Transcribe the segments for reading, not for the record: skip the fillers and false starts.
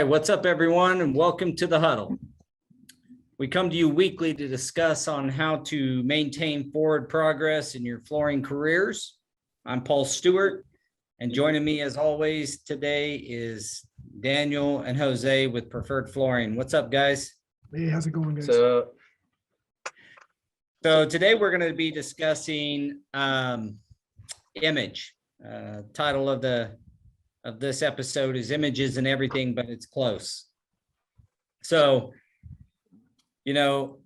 right, what's up, everyone, and welcome to the Huddle. We come to you weekly to discuss on how to maintain forward progress in your flooring careers. I'm Paul Stuart, and joining me as always today is Daniel and Jose with Preferred Flooring. What's up, guys? Hey, how's it going, guys? So today we're going to be discussing image. Title of this episode is Images and Everything, but it's close. So, you know,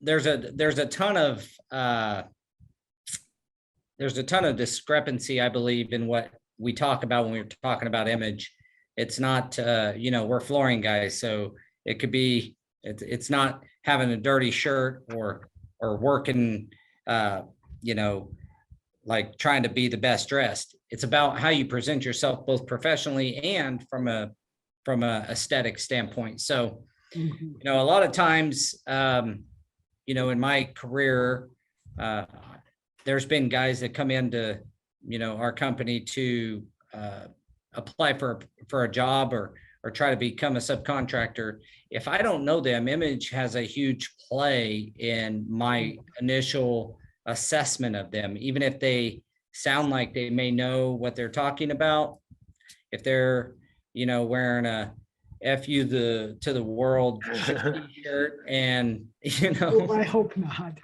there's a ton of discrepancy, I believe, in what we talk about when we're talking about image. It's not, we're flooring guys, so it could be, it's not having a dirty shirt or working, like trying to be the best dressed. It's about how you present yourself both professionally and from a aesthetic standpoint. So, a lot of times, in my career, there's been guys that come into, our company to apply for a job or try to become a subcontractor. If I don't know them, image has a huge play in my initial assessment of them, even if they sound like they may know what they're talking about. If they're, wearing a F you to the world t-shirt and, I hope not.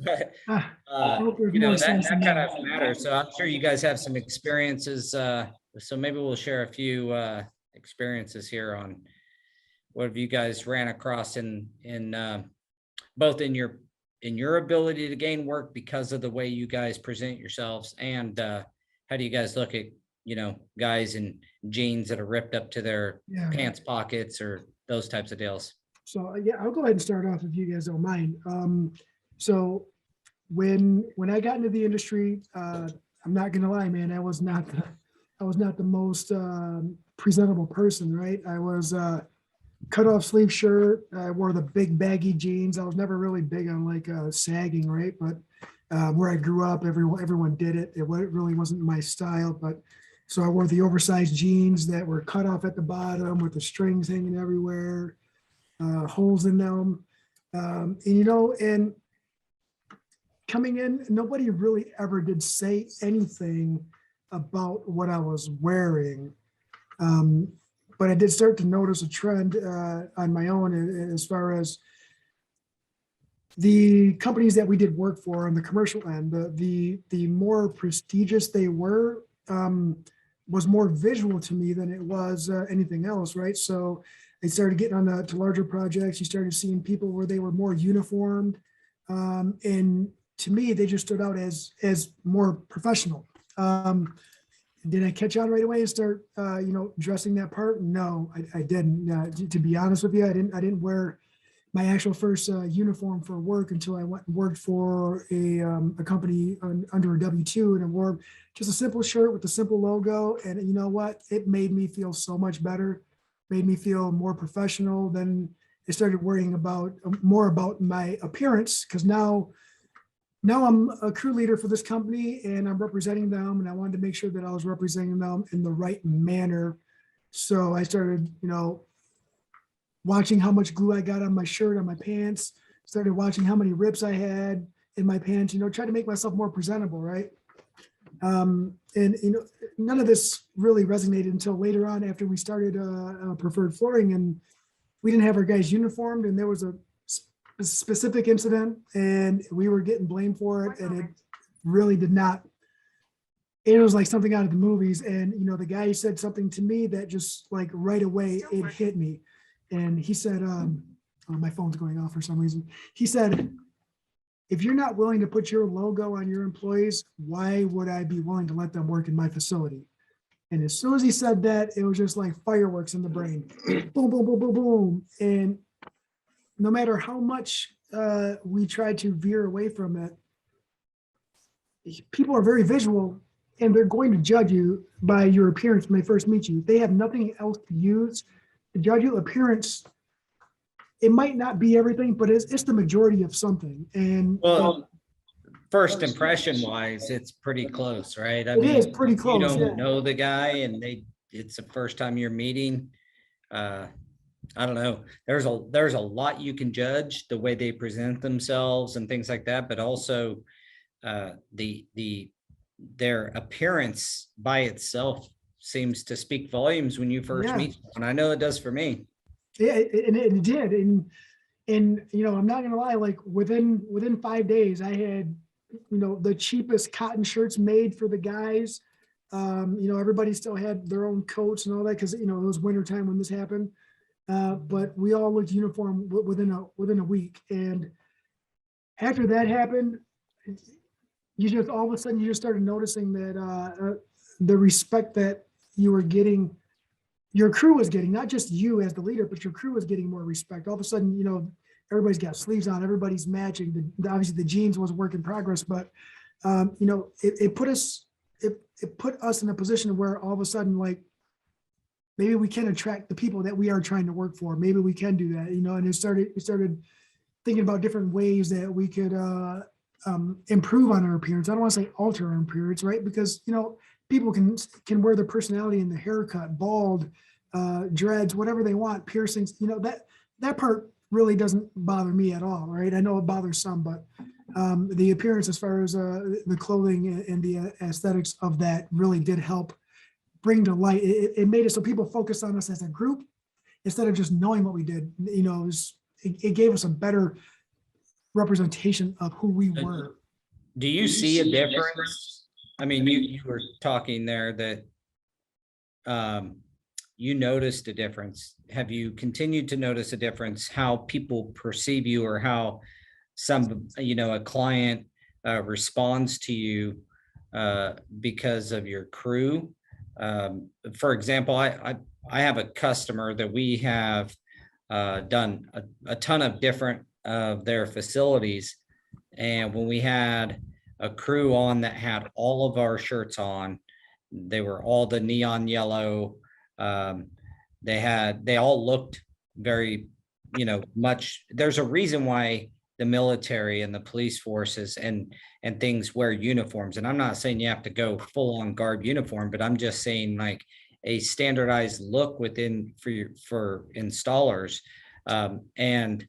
that kind of matters. So I'm sure you guys have some experiences. So maybe we'll share a few experiences here on what have you guys ran across in both in your ability to gain work because of the way you guys present yourselves, and how do you guys look at guys in jeans that are ripped up to their pants pockets or those types of deals? So I'll go ahead and start off if you guys don't mind. So when I got into the industry, I'm not gonna lie, man, I was not the most presentable person, right? I was cut off sleeve shirt. I wore the big baggy jeans. I was never really big on like sagging, right? But where I grew up, everyone did it. It really wasn't my style, but so I wore the oversized jeans that were cut off at the bottom with the strings hanging everywhere, holes in them. And coming in, nobody really ever did say anything about what I was wearing. But I did start to notice a trend on my own as far as the companies that we did work for on the commercial end. The more prestigious they were, was more visual to me than it was anything else, right? So I started getting on to larger projects. You started seeing people where they were more uniformed, and to me, they just stood out as more professional. Did I catch on right away and start, dressing that part? No, I didn't. To be honest with you, I didn't wear my actual first uniform for work until I went and worked for a company under a W-2, and I wore just a simple shirt with a simple logo. And you know what? It made me feel so much better, made me feel more professional. Then I started worrying more about my appearance, because now I'm a crew leader for this company and I'm representing them, and I wanted to make sure that I was representing them in the right manner. So I started, watching how much glue I got on my shirt, on my pants, started watching how many rips I had in my pants, try to make myself more presentable, right? And none of this really resonated until later on after we started Preferred Flooring, and we didn't have our guys uniformed, and there was a specific incident and we were getting blamed for it, and it really did not. It was like something out of the movies, and the guy said something to me that just like right away it hit me, and he said, oh, my phone's going off for some reason. He said, if you're not willing to put your logo on your employees, why would I be willing to let them work in my facility? And as soon as he said that, it was just like fireworks in the brain. Boom, boom, boom, boom, boom. And no matter how much we try to veer away from it, people are very visual, and they're going to judge you by your appearance when they first meet you. They have nothing else to use to judge you. Appearance, it might not be everything, but it's the majority of something. And first impression wise, it's pretty close, right? It is pretty close. You don't know the guy, and it's the first time you're meeting. I don't know. There's a lot you can judge the way they present themselves and things like that, but also their appearance by itself seems to speak volumes when you first Yeah. meet someone. I know it does for me. Yeah, and it did. And I'm not gonna lie, like within 5 days, I had, the cheapest cotton shirts made for the guys. Everybody still had their own coats and all that because it was wintertime when this happened. But we all looked uniform within a week. And after that happened, you just all of a sudden you just started noticing that the respect that you were getting, your crew was getting, not just you as the leader, but your crew was getting more respect. All of a sudden, everybody's got sleeves on, everybody's matching. Obviously the jeans was a work in progress, but it put us in a position where all of a sudden, like, maybe we can attract the people that we are trying to work for. Maybe we can do that, and we started thinking about different ways that we could improve on our appearance. I don't want to say alter our appearance, right? Because, people can wear their personality in the haircut, bald, dreads, whatever they want, piercings, that part really doesn't bother me at all, right? I know it bothers some, but the appearance as far as the clothing and the aesthetics of that really did help bring to light. It made it so people focused on us as a group instead of just knowing what we did. It gave us a better representation of who we were. Do you see a difference? I mean, you were talking there that you noticed a difference. Have you continued to notice a difference how people perceive you, or how a client responds to you because of your crew? For example, I have a customer that we have done a ton of different of their facilities. And when we had a crew on that had all of our shirts on, they were all the neon yellow. They all looked very, much. There's a reason why the military and the police forces and things wear uniforms. And I'm not saying you have to go full on garb uniform, but I'm just saying like a standardized look within for installers. And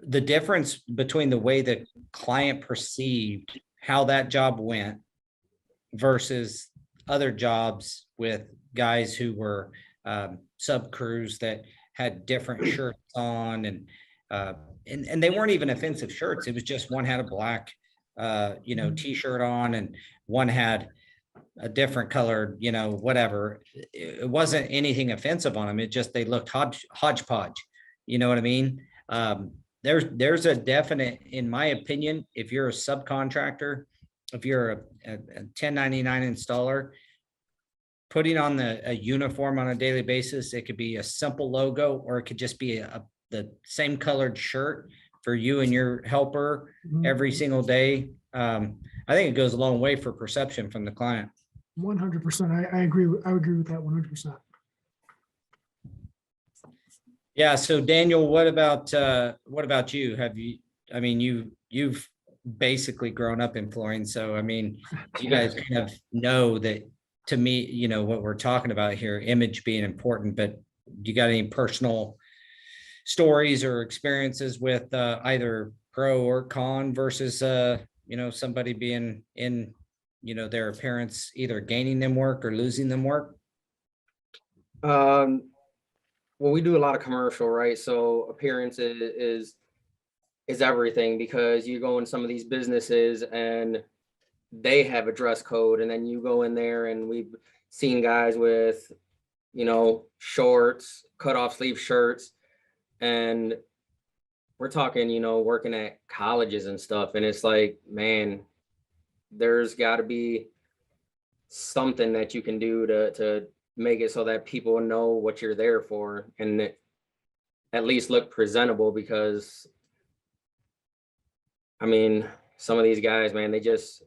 the difference between the way the client perceived how that job went versus other jobs with guys who were sub crews that had different shirts on, and they weren't even offensive shirts. It was just one had a black t-shirt on, and one had a different colored, whatever. It wasn't anything offensive on them. It just, they looked hodgepodge. You know what I mean? There's a definite, in my opinion, if you're a subcontractor, if you're a 1099 installer, putting on a uniform on a daily basis, it could be a simple logo, or it could just be the same colored shirt for you and your helper every single day. I think it goes a long way for perception from the client. 100%. I agree. I would agree with that 100%. Yeah. So Daniel, what about you? You've basically grown up in flooring. So, you guys kind of know that, to me, what we're talking about here, image being important, but you got any personal stories or experiences with either pro or con versus, somebody being in, their appearance, either gaining them work or losing them work? Well, we do a lot of commercial, right? So appearance is everything, because you go in some of these businesses and they have a dress code, and then you go in there, and we've seen guys with, shorts, cut off sleeve shirts, and we're talking, working at colleges and stuff. And it's like, man, there's got to be something that you can do to make it so that people know what you're there for, and at least look presentable. Because some of these guys, man, they just,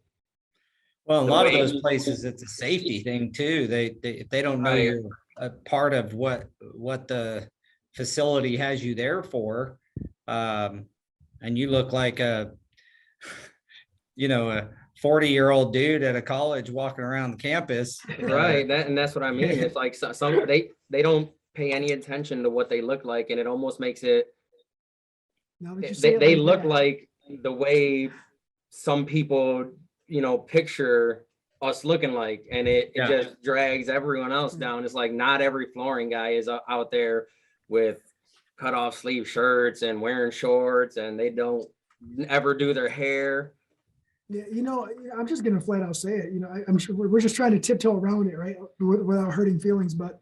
well, a lot of those places, it's a safety thing too. If they don't know you're a part of what the facility has you there for, and you look like a 40-year-old dude at a college walking around the campus. right. That's what I mean. It's like some they don't pay any attention to what they look like, and it almost makes it, Now that you say it they like look that. like the way some people, picture us looking like, and it Yeah. just drags everyone else down. It's like not every flooring guy is out there with cut off sleeve shirts and wearing shorts, and they don't ever do their hair. Yeah, I'm just gonna flat out say it. I'm sure we're just trying to tiptoe around it, right, without hurting feelings. But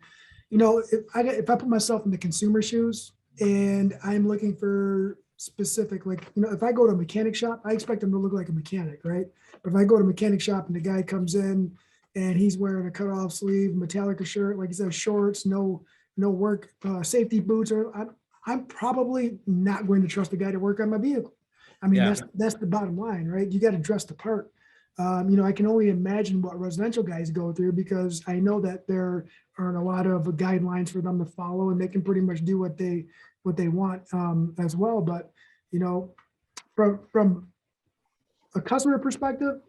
if I put myself in the consumer shoes and I'm looking for specific, like if I go to a mechanic shop, I expect them to look like a mechanic, right? But if I go to a mechanic shop and the guy comes in and he's wearing a cut off sleeve Metallica shirt, like he says, shorts, no work safety boots, or I'm probably not going to trust the guy to work on my vehicle. I mean, Yeah. that's the bottom line, right? You got to dress the part. I can only imagine what residential guys go through, because I know that there are a lot of guidelines for them to follow, and they can pretty much do what they want as well. But from a customer perspective,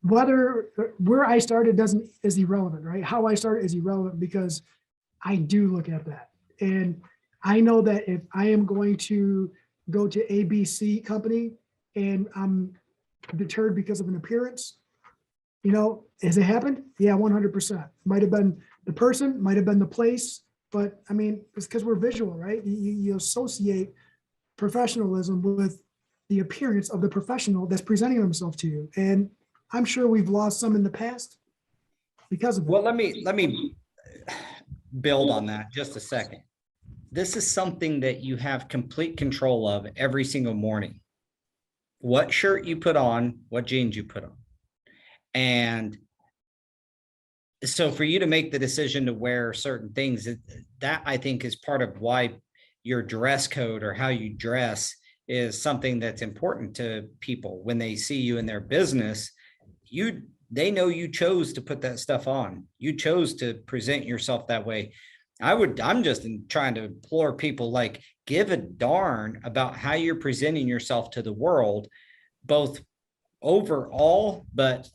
where I started is irrelevant, right? How I started is irrelevant, because I do look at that, and I know that if I am going to go to ABC company and I'm deterred because of an appearance, has it happened? Yeah, 100%. Might have been the person, might have been the place, but I mean, it's because we're visual, right? You associate professionalism with the appearance of the professional that's presenting themselves to you. And I'm sure we've lost some in the past because of Well, that. let me build on that just a second. This is something that you have complete control of every single morning. What shirt you put on, what jeans you put on. And so for you to make the decision to wear certain things, that I think is part of why your dress code or how you dress is something that's important to people. When they see you in their business, they know you chose to put that stuff on. You chose to present yourself that way. I'm just trying to implore people, like, give a darn about how you're presenting yourself to the world, both overall, but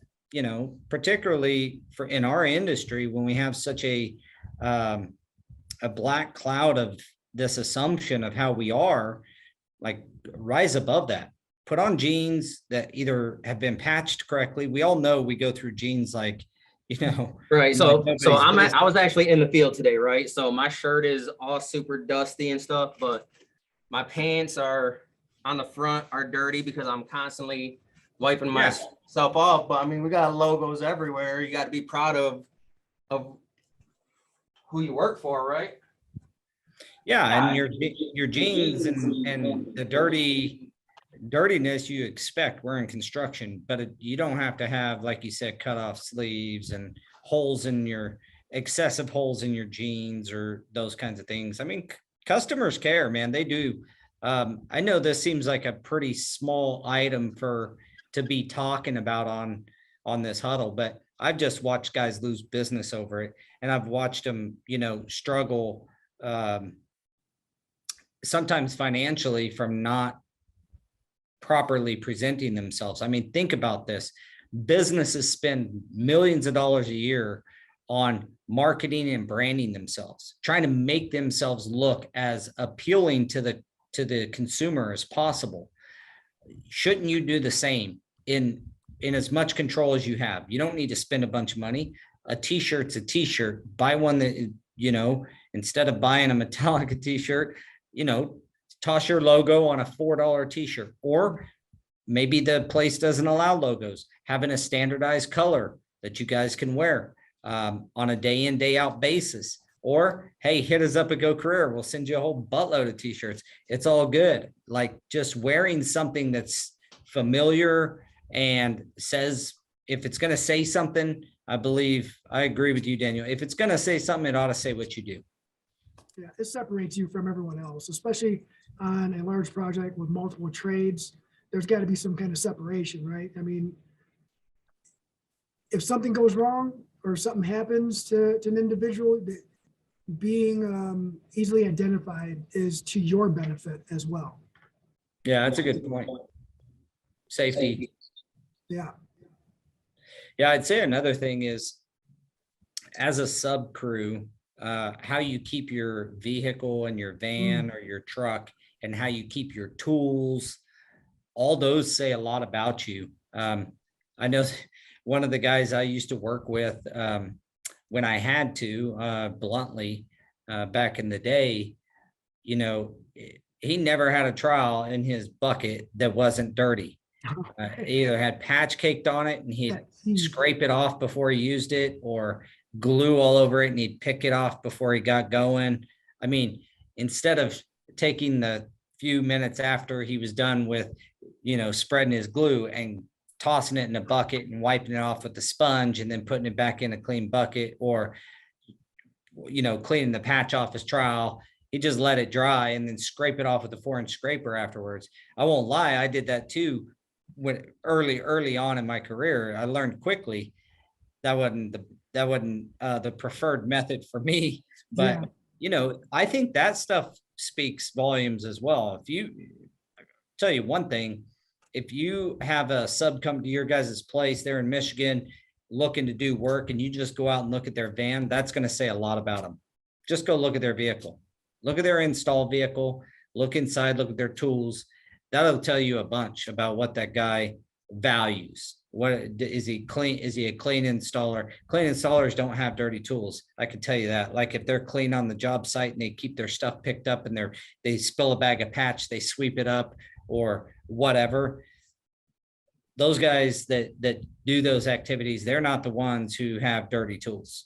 particularly in our industry, when we have such a black cloud of this assumption of how we are, like, rise above that. Put on jeans that either have been patched correctly. We all know we go through jeans like, Right. So like I was actually in the field today, right? So my shirt is all super dusty and stuff, but my pants are on the front are dirty because I'm constantly wiping myself off. But I mean, we got logos everywhere. You got to be proud of who you work for, right? Yeah, and your jeans and the dirtiness you expect. We're in construction, but you don't have to have, like you said, cut off sleeves and excessive holes in your jeans or those kinds of things. I mean, customers care, man. They do. I know this seems like a pretty small item to be talking about on this huddle, but I've just watched guys lose business over it, and I've watched them, struggle sometimes financially from not properly presenting themselves. I mean, think about this. Businesses spend millions of dollars a year on marketing and branding themselves, trying to make themselves look as appealing to the consumer as possible. Shouldn't you do the same in as much control as you have? You don't need to spend a bunch of money. A t-shirt's a t-shirt. Buy one that, instead of buying a Metallica t-shirt, toss your logo on a $4 t-shirt. Or maybe the place doesn't allow logos. Having a standardized color that you guys can wear on a day in, day out basis. Or, hey, hit us up at Go Carerra. We'll send you a whole buttload of t-shirts. It's all good. Like, just wearing something that's familiar and says, if it's going to say something, I agree with you, Daniel. If it's going to say something, it ought to say what you do. Yeah, it separates you from everyone else, especially on a large project with multiple trades. There's got to be some kind of separation, right? I mean, if something goes wrong or something happens to an individual, being easily identified is to your benefit as well. Yeah, that's a good point. Safety. Yeah. Yeah, I'd say another thing is, as a sub crew, how you keep your vehicle and your van or your truck, and how you keep your tools. All those say a lot about you. I know one of the guys I used to work with, when I had to, bluntly, back in the day, you know, he never had a trowel in his bucket that wasn't dirty. Either had patch caked on it and he'd scrape it off before he used it, or glue all over it and he'd pick it off before he got going. I mean, instead of taking the few minutes after he was done with, spreading his glue and tossing it in a bucket and wiping it off with the sponge and then putting it back in a clean bucket, or, cleaning the patch off his trowel, he just let it dry and then scrape it off with a 4-inch scraper afterwards. I won't lie, I did that too. When early on in my career, I learned quickly that wasn't the preferred method for me. But I think that stuff speaks volumes as well. Tell you one thing, if you have a sub come to your guys' place there in Michigan looking to do work, and you just go out and look at their van, that's going to say a lot about them. Just go look at their vehicle, look at their install vehicle, look inside, look at their tools. That'll tell you a bunch about what that guy values. What is he clean? Is he a clean installer? Clean installers don't have dirty tools. I can tell you that. Like if they're clean on the job site and they keep their stuff picked up and they spill a bag of patch, they sweep it up or whatever. Those guys that do those activities, they're not the ones who have dirty tools,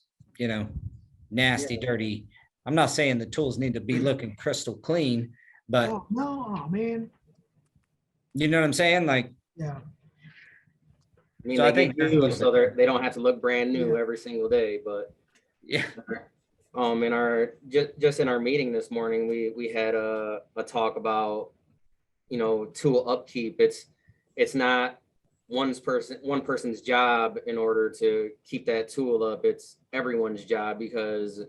nasty, dirty. I'm not saying the tools need to be looking crystal clean, but no, man. You know what I'm saying? Like, yeah. I mean, so I think so they don't have to look brand new every single day, but yeah. In our just in our meeting this morning, we had a talk about, tool upkeep. It's not one person's job in order to keep that tool up. It's everyone's job because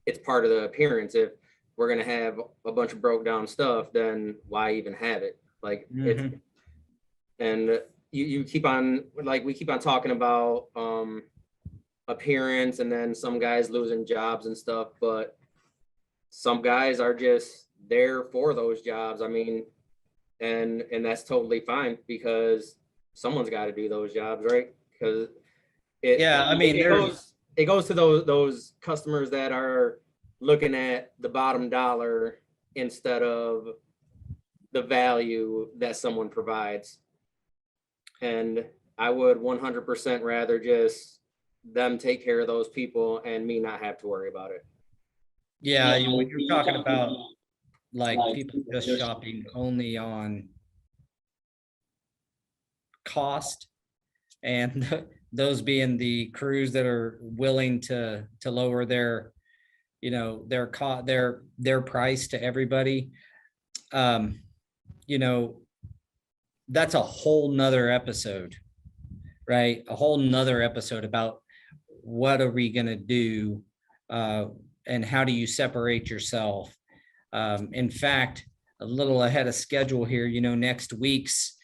it's part of the appearance. If we're gonna have a bunch of broke down stuff, then why even have it? Like it's, and you keep on, like we keep on talking about appearance, and then some guys losing jobs and stuff, but some guys are just there for those jobs. I mean, and that's totally fine because someone's got to do those jobs, right? Because it goes to those customers that are looking at the bottom dollar instead of the value that someone provides. And I would 100% rather just them take care of those people and me not have to worry about it. Yeah, when you're talking about like people just shopping only on cost, and those being the crews that are willing to lower their their price to everybody, that's a whole nother episode, right? A whole nother episode about what are we going to do, and how do you separate yourself? In fact, a little ahead of schedule here, next week's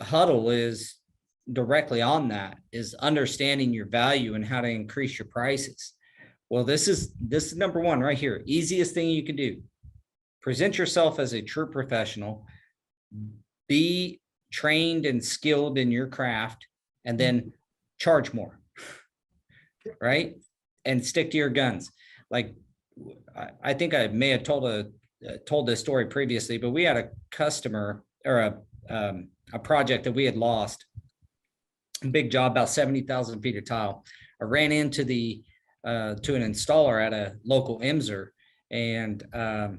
Huddle is directly on that, is understanding your value and how to increase your prices. Well, this is number one right here. Easiest thing you can do. Present yourself as a true professional, be trained and skilled in your craft, and then charge more, right? And stick to your guns. Like, I think I may have told this story previously, but we had a customer or a project that we had lost, a big job, about 70,000 feet of tile. I ran into to an installer at a local IMSR, and I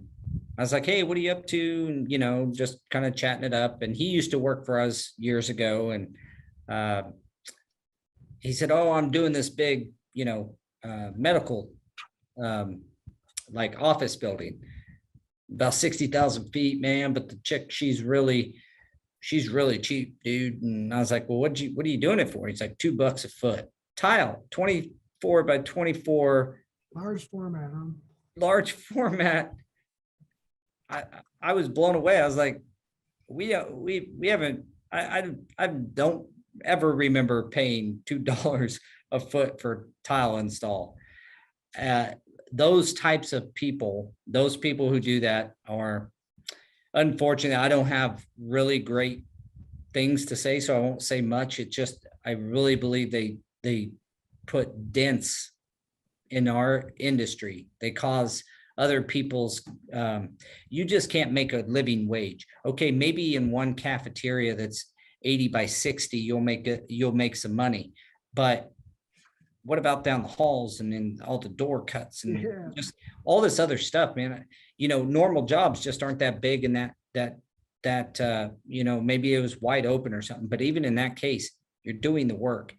was like, hey, what are you up to? And, just kind of chatting it up. And he used to work for us years ago. And he said, oh, I'm doing this big, medical, like office building, about 60,000 feet, man. But the chick, she's really cheap, dude. And I was like, well, what are you doing it for? He's like, $2 a foot. Tile, 24 by 24. Large format, huh? Large format. I was blown away. I was like, we haven't, I don't ever remember paying $2 a foot for tile install. those types of people, those people who do that are, unfortunately, I don't have really great things to say, so I won't say much. It just, I really believe they put dents in our industry. They cause other people's, you just can't make a living wage. Okay, maybe in one cafeteria that's 80 by 60, you'll make some money. But what about down the halls and then all the door cuts and just all this other stuff, man? You know, normal jobs just aren't that big, and that you know, maybe it was wide open or something, but even in that case, you're doing the work.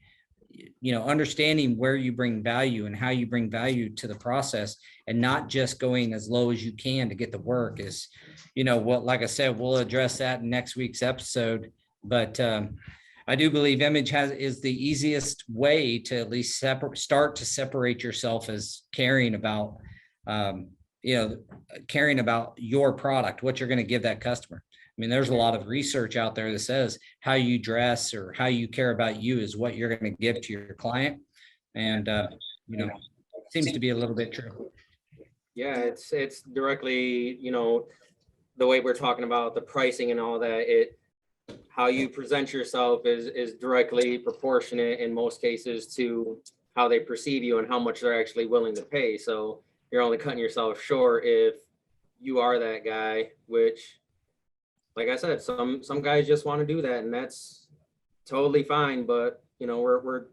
You know, understanding where you bring value and how you bring value to the process, and not just going as low as you can to get the work is, you know, what, like I said, we'll address that in next week's episode. But I do believe image is the easiest way to at least start to separate yourself as caring about, you know, caring about your product, what you're going to give that customer. I mean, there's a lot of research out there that says how you dress or how you care about you is what you're going to give to your client. And, you know, it seems to be a little bit true. Yeah, it's directly, you know, the way we're talking about the pricing and all that, how you present yourself is directly proportionate in most cases to how they perceive you and how much they're actually willing to pay. So you're only cutting yourself short if you are that guy, which, like I said, some guys just want to do that, and that's totally fine. But you know, we're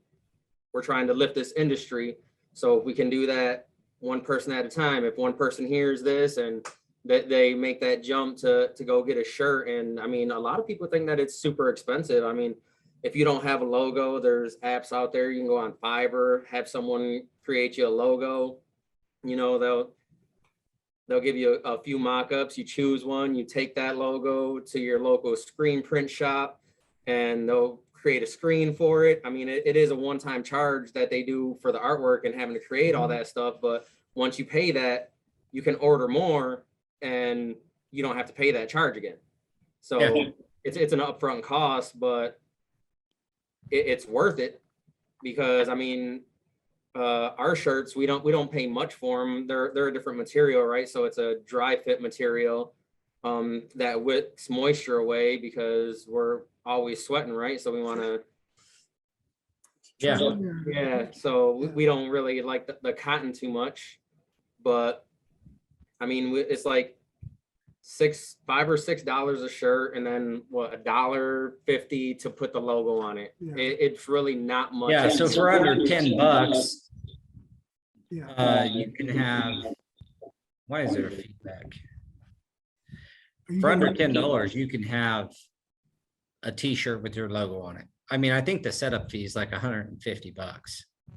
trying to lift this industry, so if we can do that one person at a time, if one person hears this and that they make that jump to go get a shirt. And I mean, a lot of people think that it's super expensive. I mean, if you don't have a logo, there's apps out there. You can go on Fiverr, have someone create you a logo. You know, they'll give you a few mock-ups. You choose one, you take that logo to your local screen print shop, and they'll create a screen for it. I mean, it is a one-time charge that they do for the artwork and having to create all that stuff. But once you pay that, you can order more and you don't have to pay that charge again. So yeah, it's an upfront cost, but it's worth it, because I mean, our shirts, we don't pay much for them. They're a different material, right? So it's a dry fit material that wicks moisture away, because we're always sweating, right? So we want to, yeah. So we don't really like the cotton too much, but I mean, it's like $5 or $6 a shirt, and then what, $1.50 to put the logo on it. Yeah. It's really not much. Yeah. So for under $10, you can have. Why is there feedback? For under $10, you can have a T-shirt with your logo on it. I mean, I think the setup fee is like $150.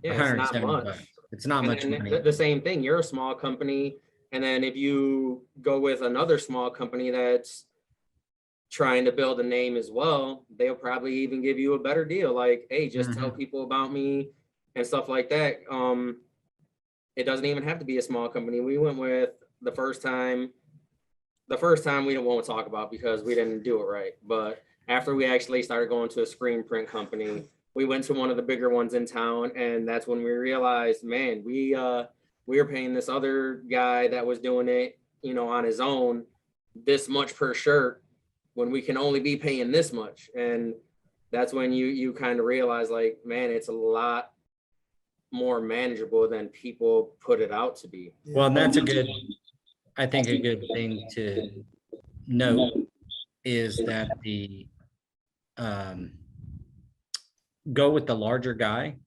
Yeah, it's not much. It's not much money. The same thing. You're a small company. And then if you go with another small company that's trying to build a name as well, they'll probably even give you a better deal. Like, hey, just tell people about me and stuff like that. It doesn't even have to be a small company. We went with the first time we won't talk about because we didn't do it right. But after we actually started going to a screen print company, we went to one of the bigger ones in town. And that's when we realized, man, we were paying this other guy that was doing it, you know, on his own, this much per shirt, when we can only be paying this much. And that's when you kind of realize, like, man, it's a lot more manageable than people put it out to be. Well, and that's I think a good thing to note is that go with the larger guy.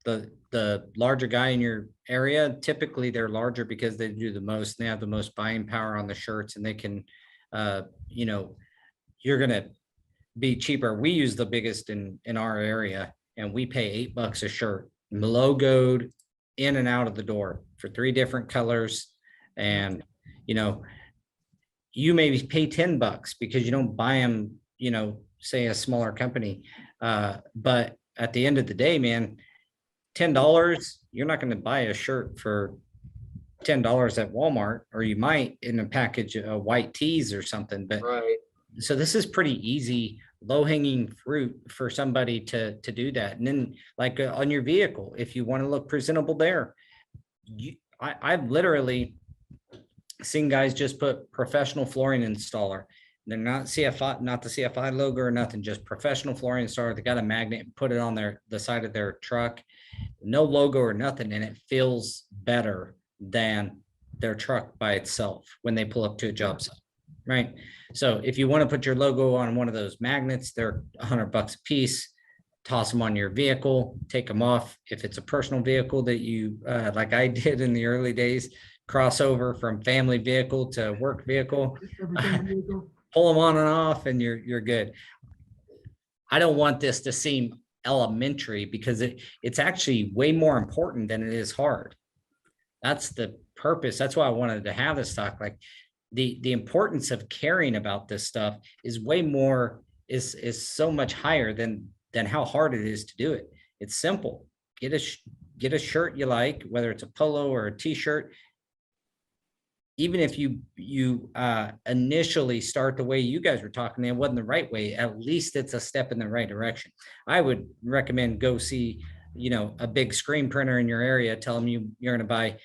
The larger guy in your area, typically they're larger because they do the most, and they have the most buying power on the shirts, and they can, you know, you're going to be cheaper. We use the biggest in our area, and we pay $8 a shirt, logoed in and out of the door for 3 different colors. And, you know, you maybe pay $10 because you don't buy them, you know, say a smaller company. But at the end of the day, man, $10, you're not going to buy a shirt for $10 at Walmart, or you might in a package of white tees or something. But right. So this is pretty easy, low-hanging fruit for somebody to do that. And then, like on your vehicle, if you want to look presentable there, I've literally seen guys just put professional flooring installer. They're not CFI, not the CFI logo or nothing, just professional flooring installer. They got a magnet and put it on the side of their truck, no logo or nothing, and it feels better than their truck by itself when they pull up to a job site, right? So if you want to put your logo on one of those magnets, they're $100 a piece. Toss them on your vehicle, take them off. If it's a personal vehicle that you, like I did in the early days, cross over from family vehicle to work vehicle, pull them on and off, and you're good. I don't want this to seem elementary, because it's actually way more important than it is hard. That's the purpose. That's why I wanted to have this talk. Like the importance of caring about this stuff is way more, is so much higher than how hard it is to do it. It's simple. Get a shirt you like, whether it's a polo or a t-shirt. Even if you initially start the way you guys were talking, it wasn't the right way, at least it's a step in the right direction. I would recommend go see, a big screen printer in your area, tell them you're going to buy,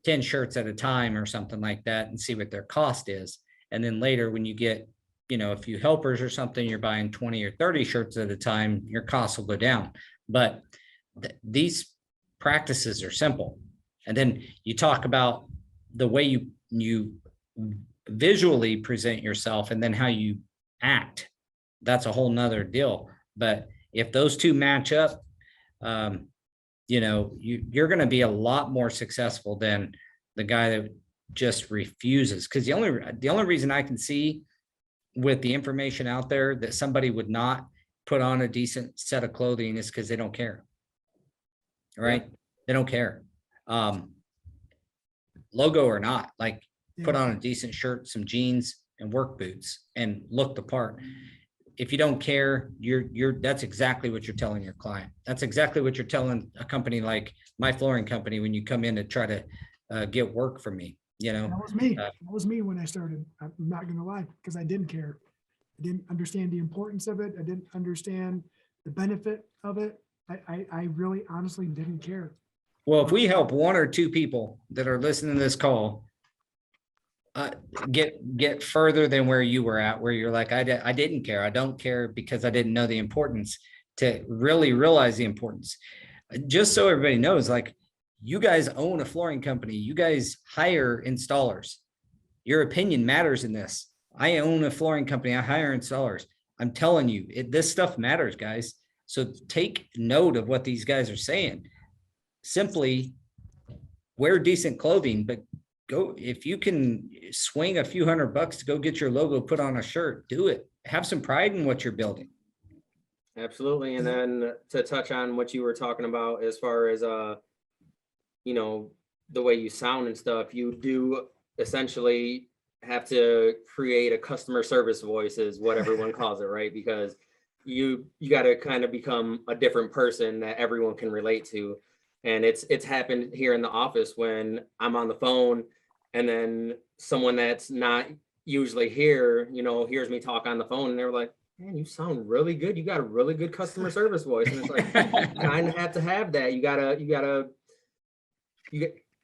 10 shirts at a time or something like that, and see what their cost is. And then later, when you get, a few helpers or something, you're buying 20 or 30 shirts at a time, your costs will go down. But these practices are simple. And then you talk about the way you visually present yourself, and then how you act. That's a whole nother deal. But if those two match up, you're going to be a lot more successful than the guy that just refuses. Because the only reason I can see with the information out there that somebody would not put on a decent set of clothing is because they don't care. Right? Yeah. They don't care. Logo or not, like put on a decent shirt, some jeans, and work boots, and look the part. If you don't care, that's exactly what you're telling your client. That's exactly what you're telling a company like my flooring company when you come in to try to get work from me. That was me. That was me when I started. I'm not going to lie, because I didn't care. I didn't understand the importance of it. I didn't understand the benefit of it. I really honestly didn't care. Well, if we help one or two people that are listening to this call get further than where you were at, where you're like, I didn't care. I don't care because I didn't know the importance, to really realize the importance. Just so everybody knows, like, you guys own a flooring company. You guys hire installers. Your opinion matters in this. I own a flooring company. I hire installers. I'm telling you, this stuff matters, guys. So take note of what these guys are saying. Simply wear decent clothing, but go, if you can swing a few $100 to go get your logo put on a shirt, do it. Have some pride in what you're building. Absolutely. And then to touch on what you were talking about, as far as the way you sound and stuff, you do essentially have to create a customer service voice, is what everyone calls it, right? Because you got to kind of become a different person that everyone can relate to. And it's happened here in the office when I'm on the phone, and then someone that's not usually here, hears me talk on the phone, and they're like, man, you sound really good. You got a really good customer service voice. And it's like, you kind of have to have that.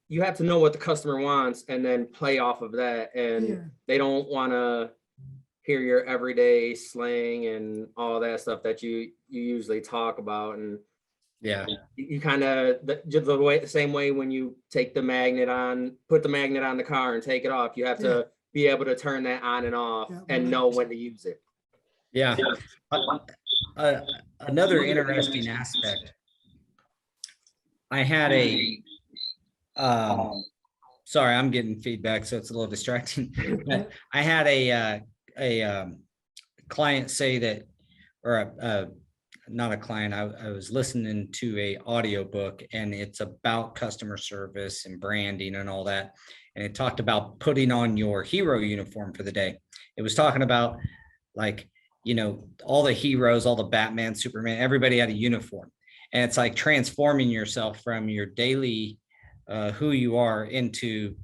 You have to know what the customer wants and then play off of that. And they don't want to hear your everyday slang and all that stuff that you usually talk about. And you kind of the same way when you take the magnet on, put the magnet on the car and take it off, you have to be able to turn that on and off and know when to use it. Another interesting aspect. I had sorry, I'm getting feedback, so it's a little distracting. I had a client say that, or not a client, I was listening to a audiobook, and it's about customer service and branding and all that. And it talked about putting on your hero uniform for the day. It was talking about, like, all the heroes, all the Batman, Superman, everybody had a uniform. And it's like transforming yourself from your daily who you are into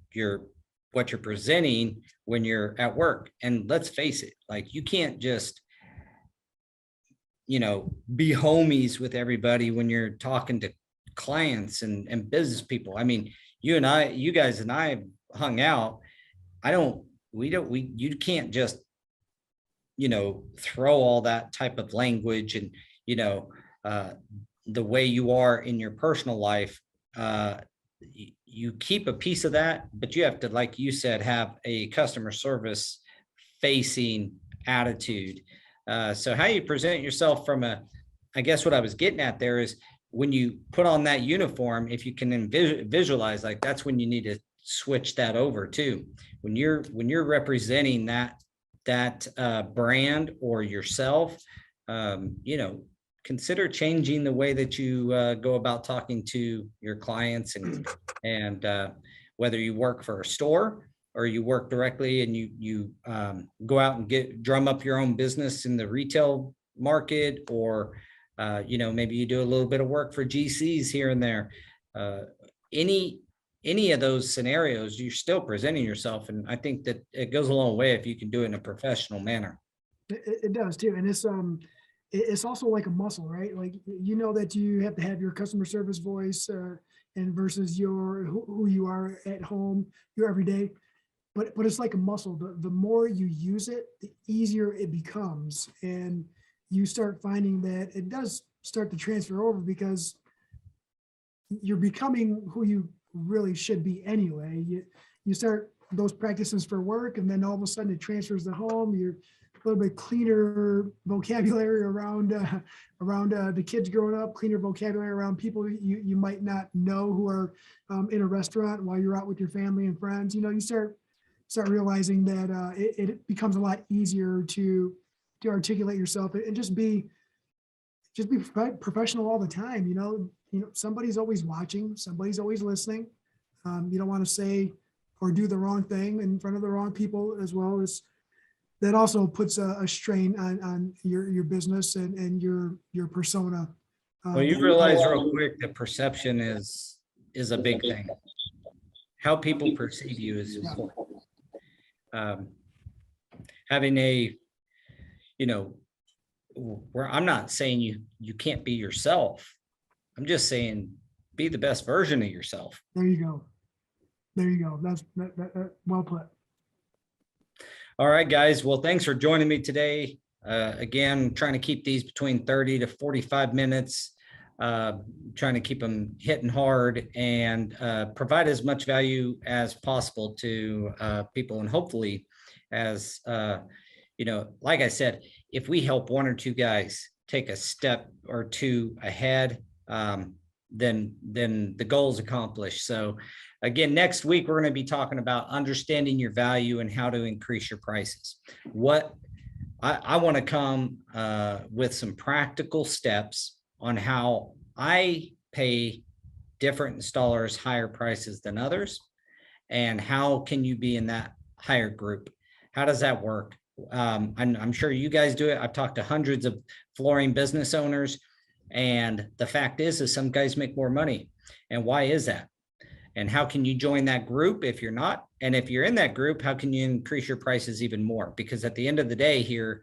what you're presenting when you're at work. And let's face it, like, you can't just be homies with everybody when you're talking to clients and business people. I mean, you guys and I hung out. You can't just, throw all that type of language and, the way you are in your personal life. You keep a piece of that, but you have to, like you said, have a customer service facing attitude. So how you present yourself I guess what I was getting at there is when you put on that uniform, if you can visualize, like that's when you need to switch that over too. When you're representing that brand or yourself, consider changing the way that you go about talking to your clients and whether you work for a store or you work directly and you go out and drum up your own business in the retail market, or maybe you do a little bit of work for GCs here and there. Any of those scenarios, you're still presenting yourself, and I think that it goes a long way if you can do it in a professional manner. It does too, and it's also like a muscle, right? Like, that you have to have your customer service voice and versus who you are at home, your everyday. But it's like a muscle. The more you use it, the easier it becomes, and you start finding that it does start to transfer over because you're becoming who you really should be anyway. You start those practices for work, and then all of a sudden it transfers to home. You're a little bit cleaner vocabulary around the kids growing up, cleaner vocabulary around people you might not know who are in a restaurant while you're out with your family and friends. You start realizing that it becomes a lot easier to articulate yourself and just be professional all the time. Somebody's always watching, somebody's always listening. You don't want to say or do the wrong thing in front of the wrong people, as well as that also puts a strain on your business and your persona. Well, you realize real quick that perception is a big thing. How people perceive you is important. Having where I'm not saying you can't be yourself. I'm just saying be the best version of yourself. There you go. That's well put. All right, guys. Well, thanks for joining me today. Again, trying to keep these between 30 to 45 minutes, trying to keep them hitting hard and provide as much value as possible to people. And hopefully, as like I said, if we help one or two guys take a step or two ahead, then the goal is accomplished. So again, next week, we're going to be talking about understanding your value and how to increase your prices. What I want to come with some practical steps on how I pay different installers higher prices than others, and how can you be in that higher group? How does that work? I'm sure you guys do it. I've talked to hundreds of flooring business owners, and the fact is some guys make more money. And why is that? And how can you join that group if you're not? And if you're in that group, how can you increase your prices even more? Because at the end of the day here,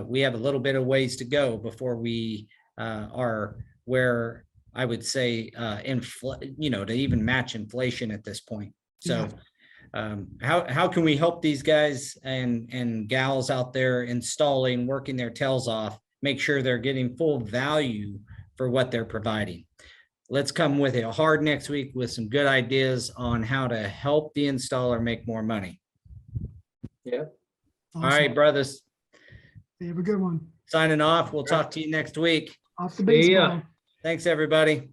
we have a little bit of ways to go before we are where I would say, to even match inflation at this point. So how can we help these guys and gals out there installing, working their tails off, make sure they're getting full value for what they're providing? Let's come with it hard next week with some good ideas on how to help the installer make more money. Yeah. Awesome. All right, brothers. Hey, have a good one. Signing off. We'll talk to you next week. Off the baseball. Thanks, everybody.